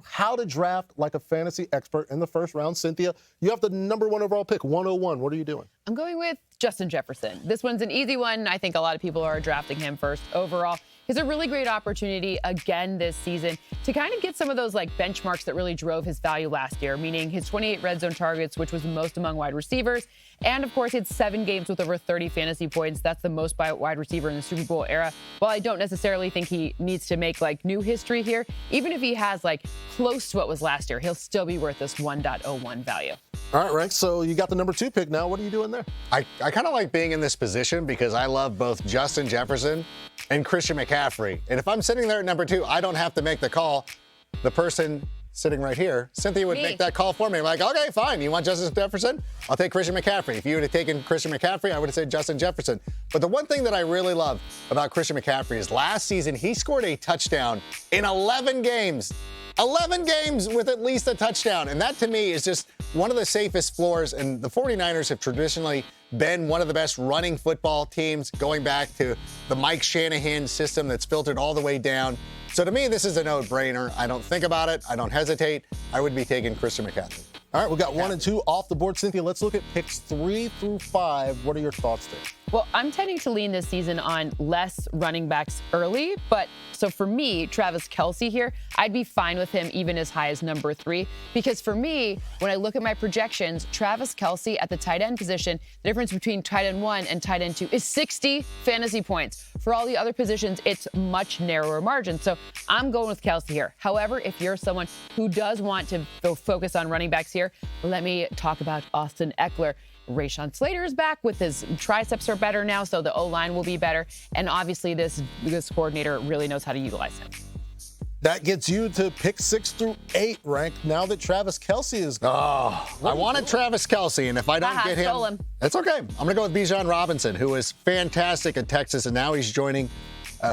how to draft like a fantasy expert in the first round. Cynthia, you have the number 1 overall pick, 101. What are you doing? I'm going with Justin Jefferson. This one's an easy one. I think a lot of people are drafting him first overall. He's a really great opportunity again this season to kind of get some of those like benchmarks that really drove his value last year, meaning his 28 red zone targets, which was the most among wide receivers. And of course, he had 7 games with over 30 fantasy points. That's the most by a wide receiver in the Super Bowl era. While I don't necessarily think he needs to make like new history here, even if he has like close to what was last year, he'll still be worth this 1.01 value. All right, Rank. So you got the number 2 pick now. What are you doing there? I kind of like being in this position because I love both Justin Jefferson and Christian McCaffrey. And if I'm sitting there at number 2, I don't have to make the call. The person sitting right here, Cynthia would make that call for me. I'm like, okay, fine. You want Justin Jefferson? I'll take Christian McCaffrey. If you would have taken Christian McCaffrey, I would have said Justin Jefferson. But the one thing that I really love about Christian McCaffrey is last season he scored a touchdown in 11 games. 11 games with at least a touchdown. And that to me is just one of the safest floors. And the 49ers have traditionally been one of the best running football teams going back to the Mike Shanahan system that's filtered all the way down. So to me, this is a no-brainer. I don't think about it. I don't hesitate. I would be taking Christian McCaffrey. All right, we got 1 and 2 off the board. Cynthia, let's look at picks 3 through 5. What are your thoughts there? Well, I'm tending to lean this season on less running backs early. But so for me, Travis Kelce here, I'd be fine with him even as high as number 3. Because for me, when I look at my projections, Travis Kelce at the tight end position, the difference between tight end 1 and tight end 2 is 60 fantasy points. For all the other positions, it's much narrower margin. So I'm going with Kelce here. However, if you're someone who does want to focus on running backs here, let me talk about Austin Eckler. Rashawn Slater is back with his triceps are better now, so the O-line will be better. And obviously this coordinator really knows how to utilize him. That gets you to pick 6 through 8, Rank, now that Travis Kelce is gone. Oh, I wanted Travis Kelce, and if I don't get him, that's okay. I'm going to go with Bijan Robinson, who is fantastic at Texas, and now he's joining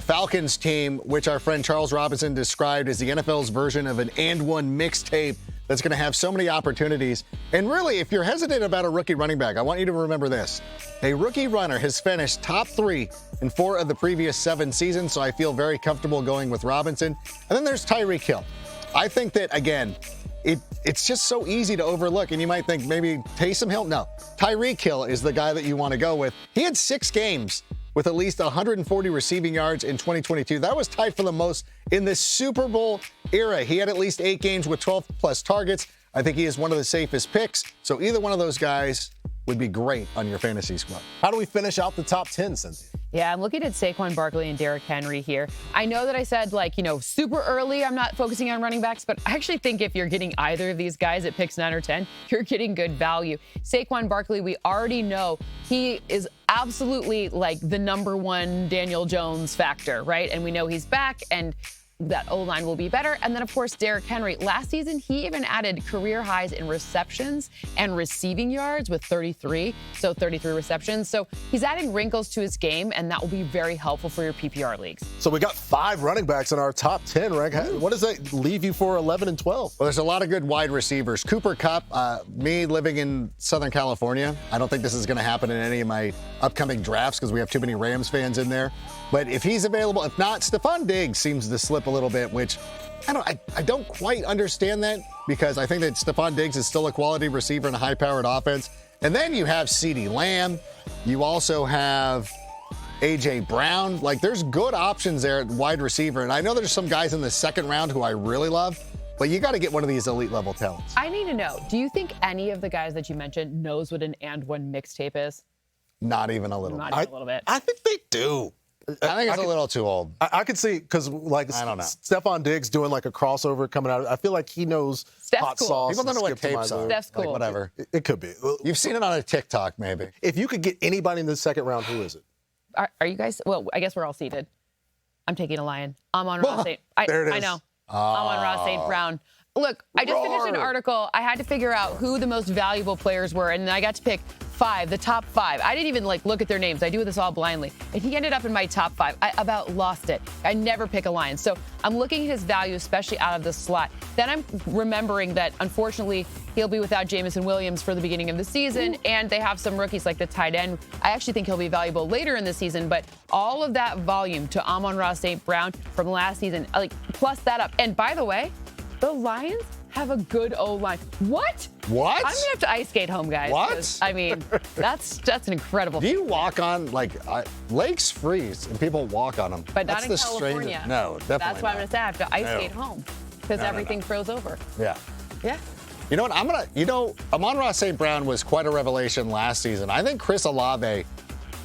Falcons team, which our friend Charles Robinson described as the NFL's version of an and one mixtape that's going to have so many opportunities. And really, if you're hesitant about a rookie running back, I want you to remember this. A rookie runner has finished top 3 in 4 of the previous 7 seasons, so I feel very comfortable going with Robinson. And then there's Tyreek Hill. I think that, again, it's just so easy to overlook, and you might think maybe Taysom Hill. No, Tyreek Hill is the guy that you want to go with. He had 6 games with at least 140 receiving yards in 2022. That was tied for the most in the Super Bowl era. He had at least 8 games with 12-plus targets. I think he is one of the safest picks. So either one of those guys would be great on your fantasy squad. How do we finish out the top 10, Cynthia? Yeah, I'm looking at Saquon Barkley and Derrick Henry here. I know that I said, super early, I'm not focusing on running backs, but I actually think if you're getting either of these guys at picks 9 or 10, you're getting good value. Saquon Barkley, we already know he is absolutely like the number 1 Daniel Jones factor, right? And we know he's back, and that O-line will be better. And then, of course, Derrick Henry. Last season, he even added career highs in receptions and receiving yards with 33 receptions. So he's adding wrinkles to his game, and that will be very helpful for your PPR leagues. So we got 5 running backs in our top 10, Rank. What does that leave you for 11 and 12? Well, there's a lot of good wide receivers. Cooper Kupp, me living in Southern California, I don't think this is going to happen in any of my upcoming drafts because we have too many Rams fans in there. But if he's available, if not, Stephon Diggs seems to slip a little bit, which I don't quite understand that because I think that Stephon Diggs is still a quality receiver in a high-powered offense. And then you have CeeDee Lamb. You also have A.J. Brown. There's good options there at wide receiver. And I know there's some guys in the second round who I really love, but you got to get one of these elite-level talents. I need to know, do you think any of the guys that you mentioned knows what an and one mixtape is? Not even a little. Not even a little bit. I think they do. I think it's a little too old. I could see, because I don't know. Stephon Diggs doing a crossover coming out. I feel like he knows hot sauce. People don't know what tapes are. Steph's cool. Whatever. It could be. You've seen it on a TikTok, maybe. If you could get anybody in the second round, who is it? Are you guys? Well, I guess we're all seated. I'm taking a Lion. I'm on Ross St. There it is. I know. I'm on Ross St. Brown. Look, I just finished an article. I had to figure out who the most valuable players were, and I got to pick 5, the top 5. I didn't even look at their names. I do this all blindly. And he ended up in my top 5. I about lost it. I never pick a Lion. So I'm looking at his value, especially out of the slot. Then I'm remembering that, unfortunately, he'll be without Jameson Williams for the beginning of the season, and they have some rookies like the tight end. I actually think he'll be valuable later in the season, but all of that volume to Amon-Ra St. Brown from last season, plus that up. And by the way, The Lions have a good O-line. What? What? I'm going to have to ice skate home, guys. What? I mean, that's an incredible Do you walk on, lakes freeze and people walk on them? But that's not in California. No, definitely That's why I'm going to say I have to ice skate home because everything froze over. Yeah. Yeah. You know what? Amon-Ra St. Brown was quite a revelation last season. I think Chris Olave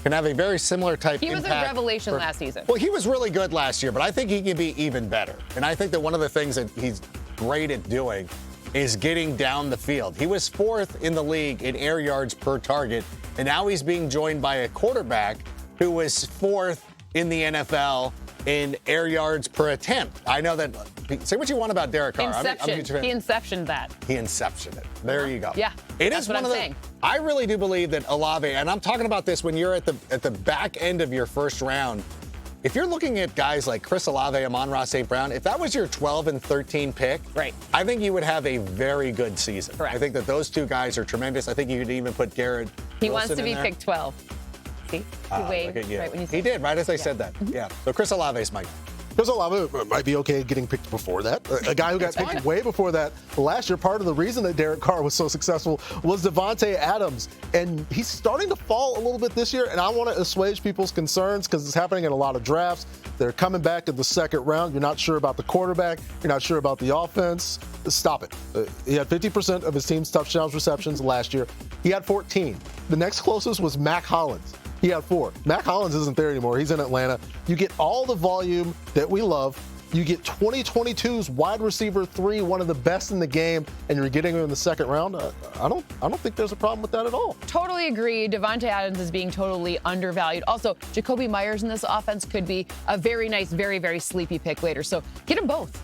can have a very similar type He was impact. a revelation last season. Well, he was really good last year, but I think he can be even better. And I think that one of the things that he's great at doing is getting down the field. He was 4th in the league in air yards per target, and now he's being joined by a quarterback who was 4th in the NFL in air yards per attempt. I know that. Say what you want about Derek Carr. Inception. He inceptioned that. He inceptioned it. There you go. Yeah. That's what I'm saying. I really do believe that Olave, and I'm talking about this when you're at the back end of your first round. If you're looking at guys like Chris Olave, Amon-Ra St. Brown, if that was your 12 and 13 pick, right, I think you would have a very good season. Correct. I think that those two guys are tremendous. I think you could even put Garrett He Wilson wants to be in there. picked 12. See? He waved right when you said He did, right as I said that. Yeah. So Chris Olave is my guy. Chris Olave might be okay getting picked before that. A guy who got picked way before that last year. Part of the reason that Derek Carr was so successful was Davante Adams. And he's starting to fall a little bit this year. And I want to assuage people's concerns because it's happening in a lot of drafts. They're coming back in the second round. You're not sure about the quarterback. You're not sure about the offense. Stop it. He had 50% of his team's touchdowns receptions last year. He had 14. The next closest was Mac Hollins. He had 4. Mac Hollins isn't there anymore. He's in Atlanta. You get all the volume that we love. You get 2022's wide receiver 3, one of the best in the game, and you're getting him in the second round. I don't think there's a problem with that at all. Totally agree. Davante Adams is being totally undervalued. Also, Jacoby Myers in this offense could be a very nice, very, very sleepy pick later. So get them both.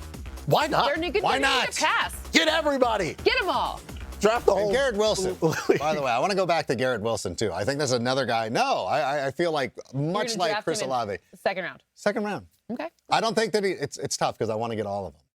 Why not? Why not? Pass. Get everybody. Get them all. Draft the whole. And Garrett Wilson. By the way, I want to go back to Garrett Wilson, too. I think there's another guy. No, I feel like much like Chris Olave. Second round. Second round. Okay. I don't think that it's tough because I want to get all of them.